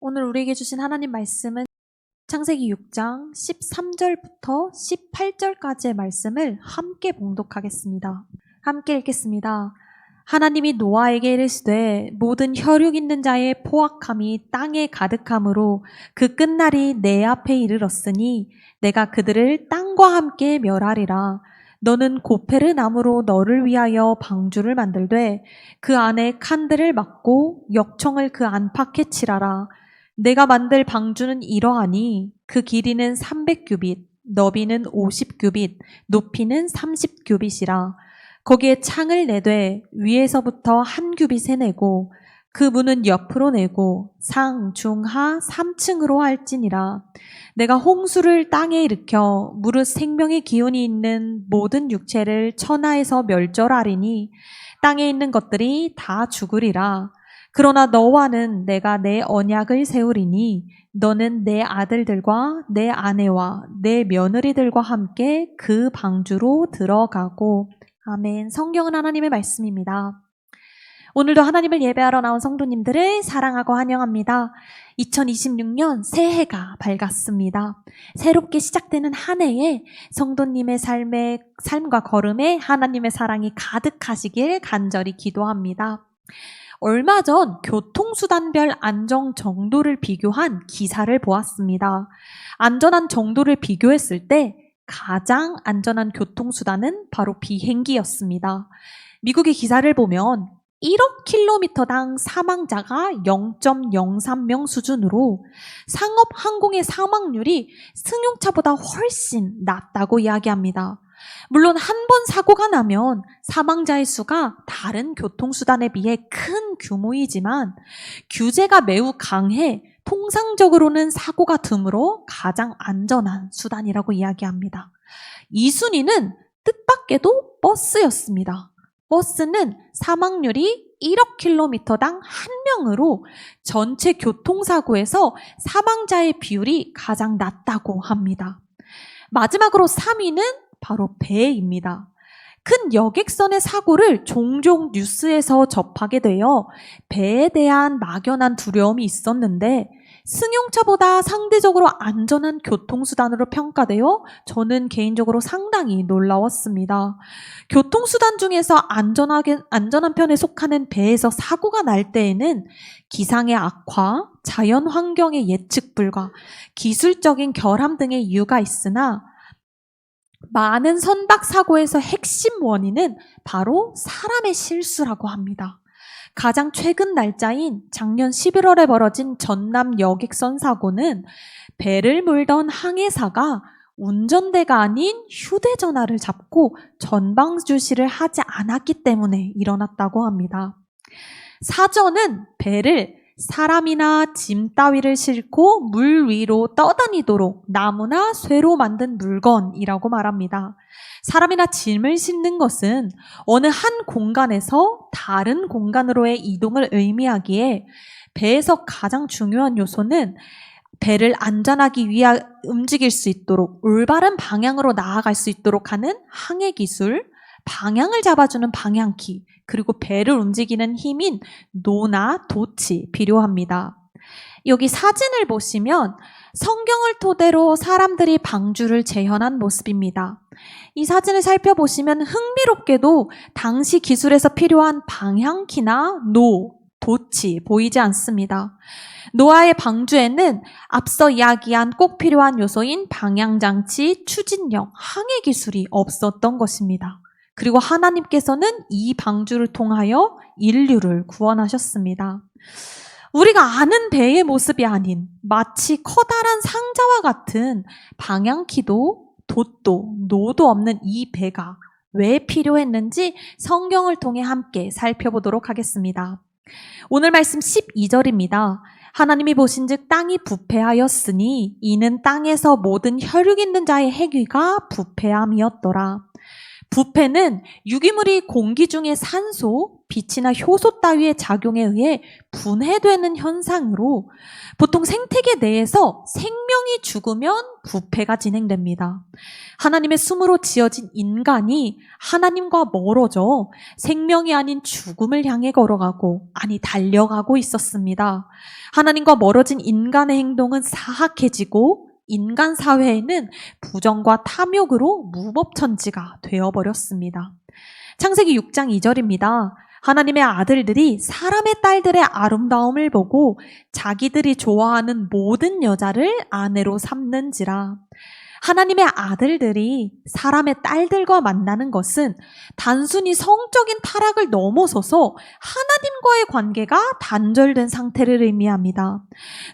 오늘 우리에게 주신 하나님 말씀은 창세기 6장 13절부터 18절까지의 말씀을 함께 봉독하겠습니다. 함께 읽겠습니다. 하나님이 노아에게 이르시되 모든 혈육 있는 자의 포악함이 땅에 가득함으로 그 끝날이 내 앞에 이르렀으니 내가 그들을 땅과 함께 멸하리라. 너는 고페르 나무로 너를 위하여 방주를 만들되 그 안에 칸들을 막고 역청을 그 안팎에 칠하라. 내가 만들 방주는 이러하니 그 길이는 300규빗, 너비는 50규빗, 높이는 30규빗이라. 거기에 창을 내되 위에서부터 한 규빗에 내고 그 문은 옆으로 내고 상, 중, 하 3층으로 할지니라. 내가 홍수를 땅에 일으켜 무릇 생명의 기운이 있는 모든 육체를 천하에서 멸절하리니 땅에 있는 것들이 다 죽으리라. 그러나 너와는 내가 내 언약을 세우리니 너는 내 아들들과 내 아내와 내 며느리들과 함께 그 방주로 들어가고. 아멘. 성경은 하나님의 말씀입니다. 오늘도 하나님을 예배하러 나온 성도님들을 사랑하고 환영합니다. 2026년 새해가 밝았습니다. 새롭게 시작되는 한 해에 성도님의 삶과 걸음에 하나님의 사랑이 가득하시길 간절히 기도합니다. 얼마 전 교통수단별 안전 정도를 비교한 기사를 보았습니다. 안전한 정도를 비교했을 때 가장 안전한 교통수단은 바로 비행기였습니다. 미국의 기사를 보면 1억 킬로미터당 사망자가 0.03명 수준으로 상업 항공의 사망률이 승용차보다 훨씬 낮다고 이야기합니다. 물론 한 번 사고가 나면 사망자의 수가 다른 교통수단에 비해 큰 규모이지만 규제가 매우 강해 통상적으로는 사고가 드물어 가장 안전한 수단이라고 이야기합니다. 2순위는 뜻밖에도 버스였습니다. 버스는 사망률이 1억 킬로미터당 한 명으로 전체 교통사고에서 사망자의 비율이 가장 낮다고 합니다. 마지막으로 3위는 바로 배입니다. 큰 여객선의 사고를 종종 뉴스에서 접하게 되어 배에 대한 막연한 두려움이 있었는데 승용차보다 상대적으로 안전한 교통수단으로 평가되어 저는 개인적으로 상당히 놀라웠습니다. 교통수단 중에서 안전한 편에 속하는 배에서 사고가 날 때에는 기상의 악화, 자연 환경의 예측 불가, 기술적인 결함 등의 이유가 있으나 많은 선박 사고에서 핵심 원인은 바로 사람의 실수라고 합니다. 가장 최근 날짜인 작년 11월에 벌어진 전남 여객선 사고는 배를 몰던 항해사가 운전대가 아닌 휴대전화를 잡고 전방 주시를 하지 않았기 때문에 일어났다고 합니다. 사전은 배를 사람이나 짐 따위를 싣고 물 위로 떠다니도록 나무나 쇠로 만든 물건이라고 말합니다. 사람이나 짐을 싣는 것은 어느 한 공간에서 다른 공간으로의 이동을 의미하기에 배에서 가장 중요한 요소는 배를 안전하게 움직일 수 있도록 올바른 방향으로 나아갈 수 있도록 하는 항해 기술, 방향을 잡아주는 방향키, 그리고 배를 움직이는 힘인 노나 돛이 필요합니다. 여기 사진을 보시면 성경을 토대로 사람들이 방주를 재현한 모습입니다. 이 사진을 살펴보시면 흥미롭게도 당시 기술에서 필요한 방향키나 돛이 보이지 않습니다. 노아의 방주에는 앞서 이야기한 꼭 필요한 요소인 방향장치, 추진력, 항해 기술이 없었던 것입니다. 그리고 하나님께서는 이 방주를 통하여 인류를 구원하셨습니다. 우리가 아는 배의 모습이 아닌 마치 커다란 상자와 같은 방향키도 돛도 노도 없는 이 배가 왜 필요했는지 성경을 통해 함께 살펴보도록 하겠습니다. 오늘 말씀 12절입니다. 하나님이 보신즉 땅이 부패하였으니 이는 땅에서 모든 혈육 있는 자의 행위가 부패함이었더라. 부패는 유기물이 공기 중에 산소, 빛이나 효소 따위의 작용에 의해 분해되는 현상으로 보통 생태계 내에서 생명이 죽으면 부패가 진행됩니다. 하나님의 숨으로 지어진 인간이 하나님과 멀어져 생명이 아닌 죽음을 향해 걸어가고, 아니 달려가고 있었습니다. 하나님과 멀어진 인간의 행동은 사악해지고 인간 사회에는 부정과 탐욕으로 무법천지가 되어버렸습니다. 창세기 6장 2절입니다. 하나님의 아들들이 사람의 딸들의 아름다움을 보고 자기들이 좋아하는 모든 여자를 아내로 삼는지라. 하나님의 아들들이 사람의 딸들과 만나는 것은 단순히 성적인 타락을 넘어서서 하나님과의 관계가 단절된 상태를 의미합니다.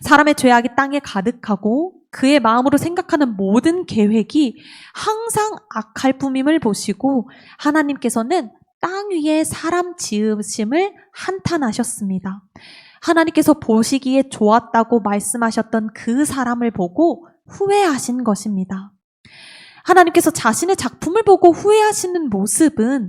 사람의 죄악이 땅에 가득하고 그의 마음으로 생각하는 모든 계획이 항상 악할 뿐임을 보시고 하나님께서는 땅 위에 사람 지으심을 한탄하셨습니다. 하나님께서 보시기에 좋았다고 말씀하셨던 그 사람을 보고 후회하신 것입니다. 하나님께서 자신의 작품을 보고 후회하시는 모습은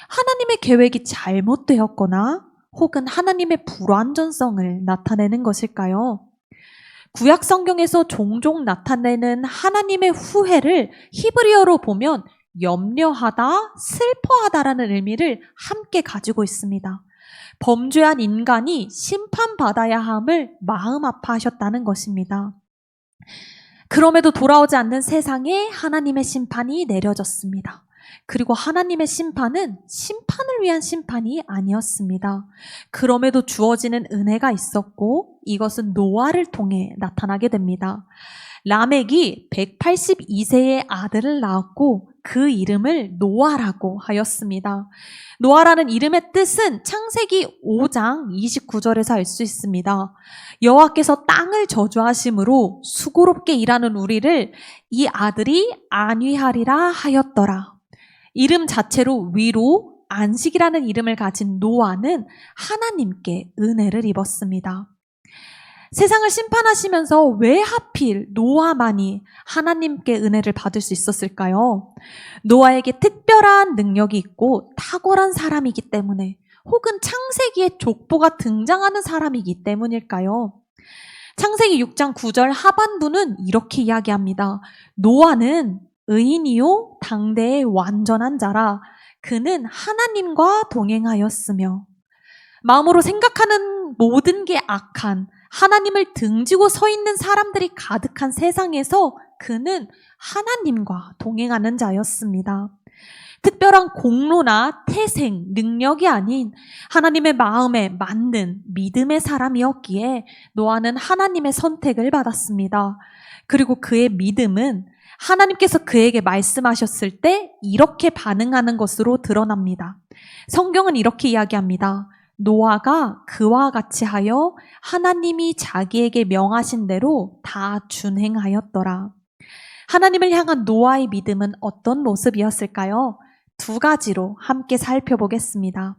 하나님의 계획이 잘못되었거나 혹은 하나님의 불완전성을 나타내는 것일까요? 구약 성경에서 종종 나타내는 하나님의 후회를 히브리어로 보면 염려하다, 슬퍼하다라는 의미를 함께 가지고 있습니다. 범죄한 인간이 심판받아야 함을 마음 아파하셨다는 것입니다. 그럼에도 돌아오지 않는 세상에 하나님의 심판이 내려졌습니다. 그리고 하나님의 심판은 심판을 위한 심판이 아니었습니다. 그럼에도 주어지는 은혜가 있었고 이것은 노아를 통해 나타나게 됩니다. 라멕이 182세의 아들을 낳았고 그 이름을 노아라고 하였습니다. 노아라는 이름의 뜻은 창세기 5장 29절에서 알 수 있습니다. 여호와께서 땅을 저주하심으로 수고롭게 일하는 우리를 이 아들이 안위하리라 하였더라. 이름 자체로 위로 안식이라는 이름을 가진 노아는 하나님께 은혜를 입었습니다. 세상을 심판하시면서 왜 하필 노아만이 하나님께 은혜를 받을 수 있었을까요? 노아에게 특별한 능력이 있고 탁월한 사람이기 때문에, 혹은 창세기에 족보가 등장하는 사람이기 때문일까요? 창세기 6장 9절 하반부는 이렇게 이야기합니다. 노아는 의인이요 당대의 완전한 자라. 그는 하나님과 동행하였으며. 마음으로 생각하는 모든 게 악한, 하나님을 등지고 서 있는 사람들이 가득한 세상에서 그는 하나님과 동행하는 자였습니다. 특별한 공로나 태생, 능력이 아닌 하나님의 마음에 맞는 믿음의 사람이었기에 노아는 하나님의 선택을 받았습니다. 그리고 그의 믿음은 하나님께서 그에게 말씀하셨을 때 이렇게 반응하는 것으로 드러납니다. 성경은 이렇게 이야기합니다. 노아가 그와 같이 하여 하나님이 자기에게 명하신 대로 다 준행하였더라. 하나님을 향한 노아의 믿음은 어떤 모습이었을까요? 두 가지로 함께 살펴보겠습니다.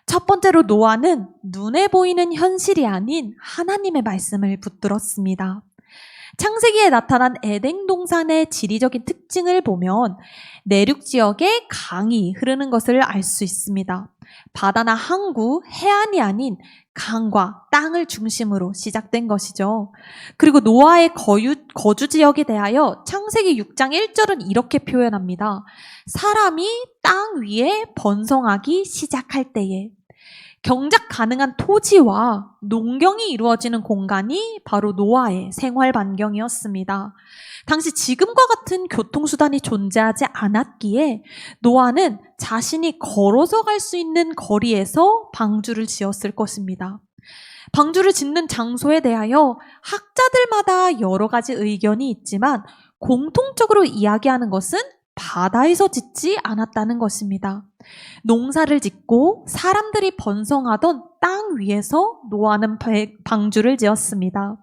첫 번째로 노아는 눈에 보이는 현실이 아닌 하나님의 말씀을 붙들었습니다. 창세기에 나타난 에덴 동산의 지리적인 특징을 보면 내륙 지역에 강이 흐르는 것을 알 수 있습니다. 바다나 항구, 해안이 아닌 강과 땅을 중심으로 시작된 것이죠. 그리고 노아의 거주 지역에 대하여 창세기 6장 1절은 이렇게 표현합니다. 사람이 땅 위에 번성하기 시작할 때에. 경작 가능한 토지와 농경이 이루어지는 공간이 바로 노아의 생활 반경이었습니다. 당시 지금과 같은 교통수단이 존재하지 않았기에 노아는 자신이 걸어서 갈 수 있는 거리에서 방주를 지었을 것입니다. 방주를 짓는 장소에 대하여 학자들마다 여러 가지 의견이 있지만 공통적으로 이야기하는 것은 바다에서 짓지 않았다는 것입니다. 농사를 짓고 사람들이 번성하던 땅 위에서 노아는 방주를 지었습니다.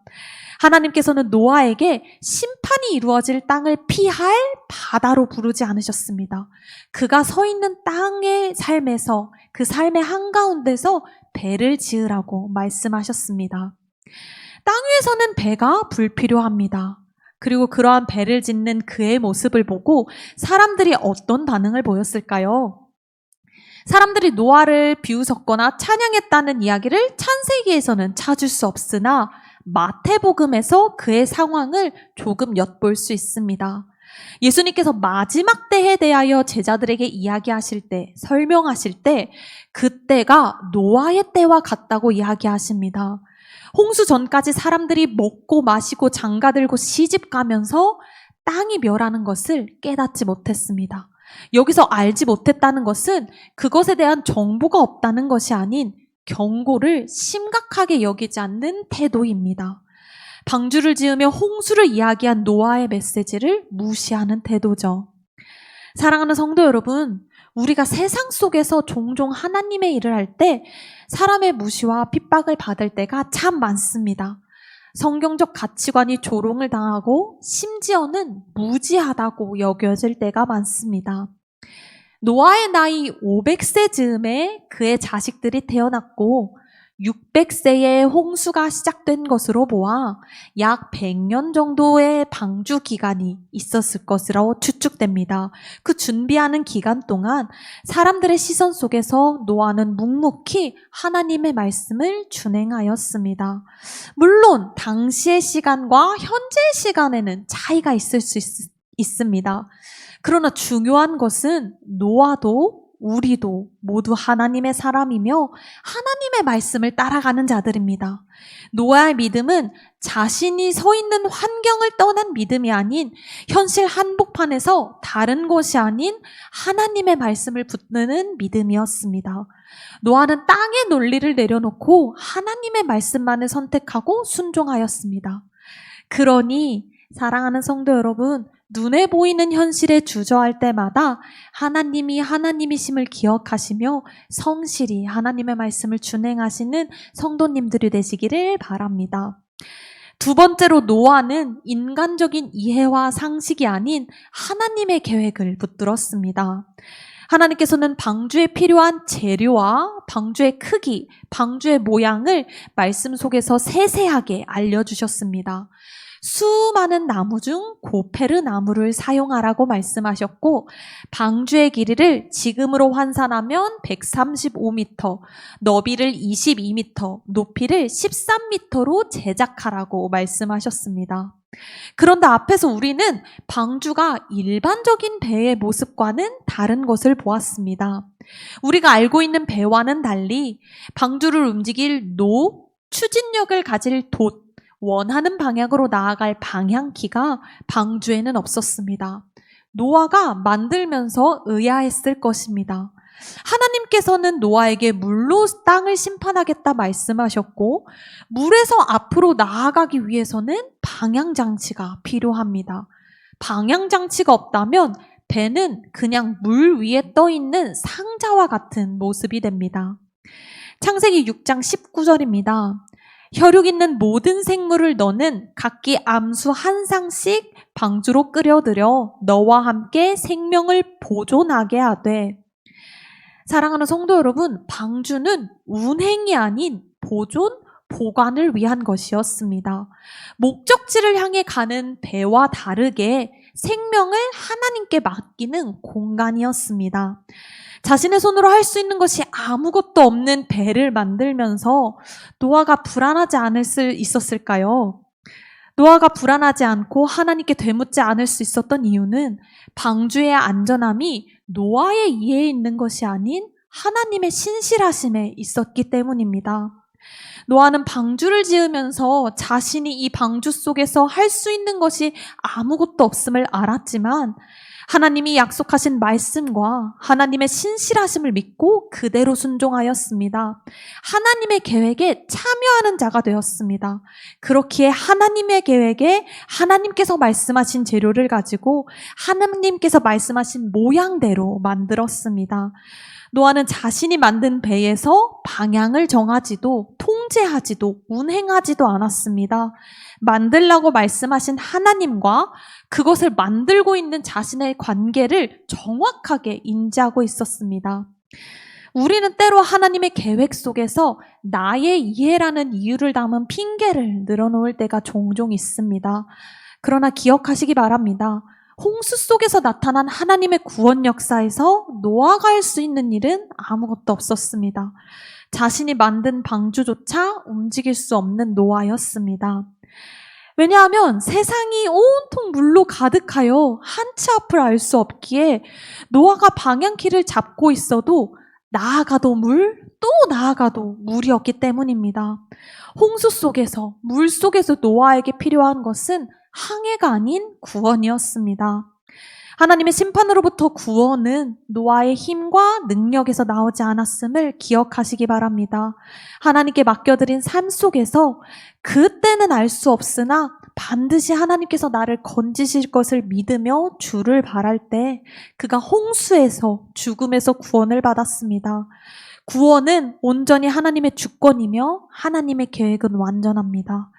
하나님께서는 노아에게 심판이 이루어질 땅을 피할 바다로 부르지 않으셨습니다. 그가 서 있는 땅의 삶에서, 그 삶의 한가운데서 배를 지으라고 말씀하셨습니다. 땅 위에서는 배가 불필요합니다. 그리고 그러한 배를 짓는 그의 모습을 보고 사람들이 어떤 반응을 보였을까요? 사람들이 노아를 비웃었거나 찬양했다는 이야기를 창세기에서는 찾을 수 없으나 마태복음에서 그의 상황을 조금 엿볼 수 있습니다. 예수님께서 마지막 때에 대하여 제자들에게 이야기하실 때, 설명하실 때 그때가 노아의 때와 같다고 이야기하십니다. 홍수 전까지 사람들이 먹고 마시고 장가들고 시집가면서 땅이 멸하는 것을 깨닫지 못했습니다. 여기서 알지 못했다는 것은 그것에 대한 정보가 없다는 것이 아닌 경고를 심각하게 여기지 않는 태도입니다. 방주를 지으며 홍수를 이야기한 노아의 메시지를 무시하는 태도죠. 사랑하는 성도 여러분, 우리가 세상 속에서 종종 하나님의 일을 할 때 사람의 무시와 핍박을 받을 때가 참 많습니다. 성경적 가치관이 조롱을 당하고 심지어는 무지하다고 여겨질 때가 많습니다. 노아의 나이 500세 즈음에 그의 자식들이 태어났고 600세에 홍수가 시작된 것으로 보아 약 100년 정도의 방주 기간이 있었을 것으로 추측됩니다. 그 준비하는 기간 동안 사람들의 시선 속에서 노아는 묵묵히 하나님의 말씀을 준행하였습니다. 물론 당시의 시간과 현재의 시간에는 차이가 있을 수 있습니다. 그러나 중요한 것은 노아도 우리도 모두 하나님의 사람이며 하나님의 말씀을 따라가는 자들입니다. 노아의 믿음은 자신이 서 있는 환경을 떠난 믿음이 아닌 현실 한복판에서 다른 것이 아닌 하나님의 말씀을 붙드는 믿음이었습니다. 노아는 땅의 논리를 내려놓고 하나님의 말씀만을 선택하고 순종하였습니다. 그러니 사랑하는 성도 여러분, 눈에 보이는 현실에 주저할 때마다 하나님이 하나님이심을 기억하시며 성실히 하나님의 말씀을 준행하시는 성도님들이 되시기를 바랍니다. 두 번째로 노아는 인간적인 이해와 상식이 아닌 하나님의 계획을 붙들었습니다. 하나님께서는 방주에 필요한 재료와 방주의 크기, 방주의 모양을 말씀 속에서 세세하게 알려주셨습니다. 수많은 나무 중 고페르 나무를 사용하라고 말씀하셨고 방주의 길이를 지금으로 환산하면 135m, 너비를 22m, 높이를 13m로 제작하라고 말씀하셨습니다. 그런데 앞에서 우리는 방주가 일반적인 배의 모습과는 다른 것을 보았습니다. 우리가 알고 있는 배와는 달리 방주를 움직일 추진력을 가질 돛, 원하는 방향으로 나아갈 방향키가 방주에는 없었습니다. 노아가 만들면서 의아했을 것입니다. 하나님께서는 노아에게 물로 땅을 심판하겠다 말씀하셨고 물에서 앞으로 나아가기 위해서는 방향장치가 필요합니다. 방향장치가 없다면 배는 그냥 물 위에 떠 있는 상자와 같은 모습이 됩니다. 창세기 6장 19절입니다. 혈육 있는 모든 생물을 너는 각기 암수 한 쌍씩 방주로 끌어들여 너와 함께 생명을 보존하게 하되. 사랑하는 성도 여러분, 방주는 운행이 아닌 보존, 보관을 위한 것이었습니다. 목적지를 향해 가는 배와 다르게 생명을 하나님께 맡기는 공간이었습니다. 자신의 손으로 할 수 있는 것이 아무것도 없는 배를 만들면서 노아가 불안하지 않을 수 있었을까요? 노아가 불안하지 않고 하나님께 되묻지 않을 수 있었던 이유는 방주의 안전함이 노아의 이해에 있는 것이 아닌 하나님의 신실하심에 있었기 때문입니다. 노아는 방주를 지으면서 자신이 이 방주 속에서 할 수 있는 것이 아무것도 없음을 알았지만 하나님이 약속하신 말씀과 하나님의 신실하심을 믿고 그대로 순종하였습니다. 하나님의 계획에 참여하는 자가 되었습니다. 그렇기에 하나님의 계획에 하나님께서 말씀하신 재료를 가지고 하나님께서 말씀하신 모양대로 만들었습니다. 노아는 자신이 만든 배에서 방향을 정하지도 통제하지도 운행하지도 않았습니다. 만들라고 말씀하신 하나님과 그것을 만들고 있는 자신의 관계를 정확하게 인지하고 있었습니다. 우리는 때로 하나님의 계획 속에서 나의 이해라는 이유를 담은 핑계를 늘어놓을 때가 종종 있습니다. 그러나 기억하시기 바랍니다. 홍수 속에서 나타난 하나님의 구원 역사에서 노아가 할 수 있는 일은 아무것도 없었습니다. 자신이 만든 방주조차 움직일 수 없는 노아였습니다. 왜냐하면 세상이 온통 물로 가득하여 한치 앞을 알 수 없기에 노아가 방향키를 잡고 있어도 나아가도 물, 또 나아가도 물이었기 때문입니다. 홍수 속에서, 물 속에서 노아에게 필요한 것은 항해가 아닌 구원이었습니다. 하나님의 심판으로부터 구원은 노아의 힘과 능력에서 나오지 않았음을 기억하시기 바랍니다. 하나님께 맡겨드린 삶 속에서 그때는 알 수 없으나 반드시 하나님께서 나를 건지실 것을 믿으며 주를 바랄 때 그가 홍수에서 죽음에서 구원을 받았습니다. 구원은 온전히 하나님의 주권이며 하나님의 계획은 완전합니다.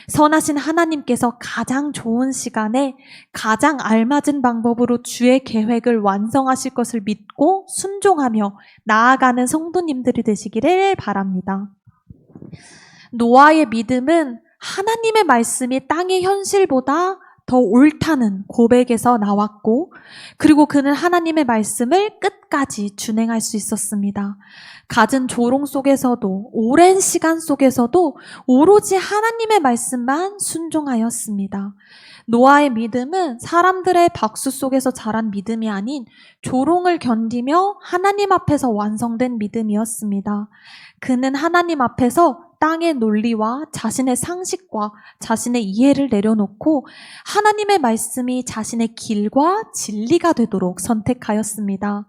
선하신 하나님께서 가장 좋은 시간에 가장 알맞은 방법으로 주의 계획을 완성하실 것을 믿고 순종하며 나아가는 성도님들이 되시기를 바랍니다. 노아의 믿음은 하나님의 말씀이 땅의 현실보다 더 옳다는 고백에서 나왔고, 그리고 그는 하나님의 말씀을 끝까지 준행할 수 있었습니다. 갖은 조롱 속에서도, 오랜 시간 속에서도 오로지 하나님의 말씀만 순종하였습니다. 노아의 믿음은 사람들의 박수 속에서 자란 믿음이 아닌 조롱을 견디며 하나님 앞에서 완성된 믿음이었습니다. 그는 하나님 앞에서 땅의 논리와 자신의 상식과 자신의 이해를 내려놓고 하나님의 말씀이 자신의 길과 진리가 되도록 선택하였습니다.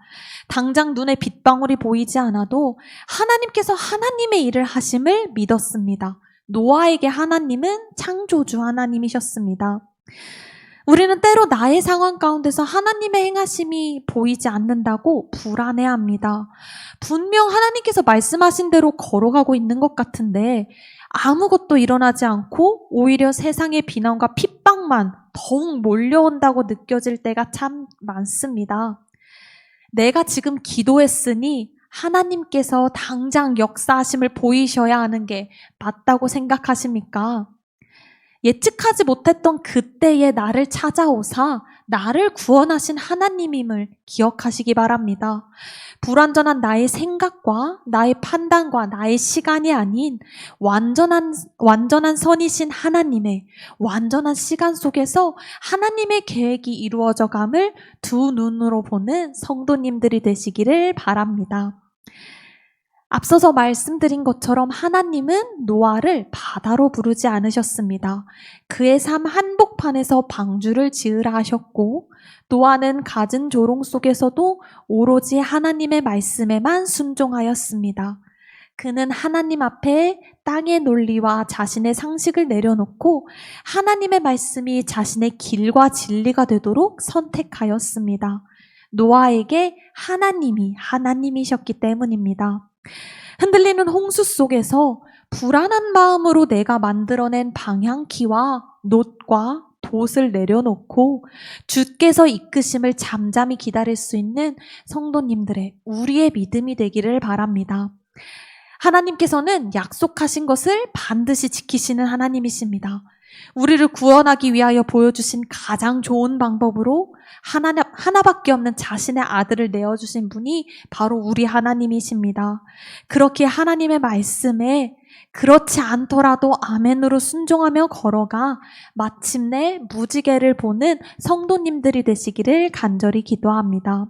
당장 눈에 빗방울이 보이지 않아도 하나님께서 하나님의 일을 하심을 믿었습니다. 노아에게 하나님은 창조주 하나님이셨습니다. 우리는 때로 나의 상황 가운데서 하나님의 행하심이 보이지 않는다고 불안해합니다. 분명 하나님께서 말씀하신 대로 걸어가고 있는 것 같은데 아무것도 일어나지 않고 오히려 세상의 비난과 핍박만 더욱 몰려온다고 느껴질 때가 참 많습니다. 내가 지금 기도했으니 하나님께서 당장 역사하심을 보이셔야 하는 게 맞다고 생각하십니까? 예측하지 못했던 그때의 나를 찾아오사 나를 구원하신 하나님임을 기억하시기 바랍니다. 불완전한 나의 생각과 나의 판단과 나의 시간이 아닌 완전한 선이신 하나님의 완전한 시간 속에서 하나님의 계획이 이루어져감을 두 눈으로 보는 성도님들이 되시기를 바랍니다. 앞서서 말씀드린 것처럼 하나님은 노아를 바다로 부르지 않으셨습니다. 그의 삶 한복판에서 방주를 지으라 하셨고 노아는 갖은 조롱 속에서도 오로지 하나님의 말씀에만 순종하였습니다. 그는 하나님 앞에 땅의 논리와 자신의 상식을 내려놓고 하나님의 말씀이 자신의 길과 진리가 되도록 선택하였습니다. 노아에게 하나님이 하나님이셨기 때문입니다. 흔들리는 홍수 속에서 불안한 마음으로 내가 만들어낸 방향키와 놋과 돛을 내려놓고 주께서 이끄심을 잠잠히 기다릴 수 있는 성도님들의 우리의 믿음이 되기를 바랍니다. 하나님께서는 약속하신 것을 반드시 지키시는 하나님이십니다. 우리를 구원하기 위하여 보여주신 가장 좋은 방법으로 하나밖에 없는 자신의 아들을 내어주신 분이 바로 우리 하나님이십니다. 그렇게 하나님의 말씀에 그렇지 않더라도 아멘으로 순종하며 걸어가 마침내 무지개를 보는 성도님들이 되시기를 간절히 기도합니다.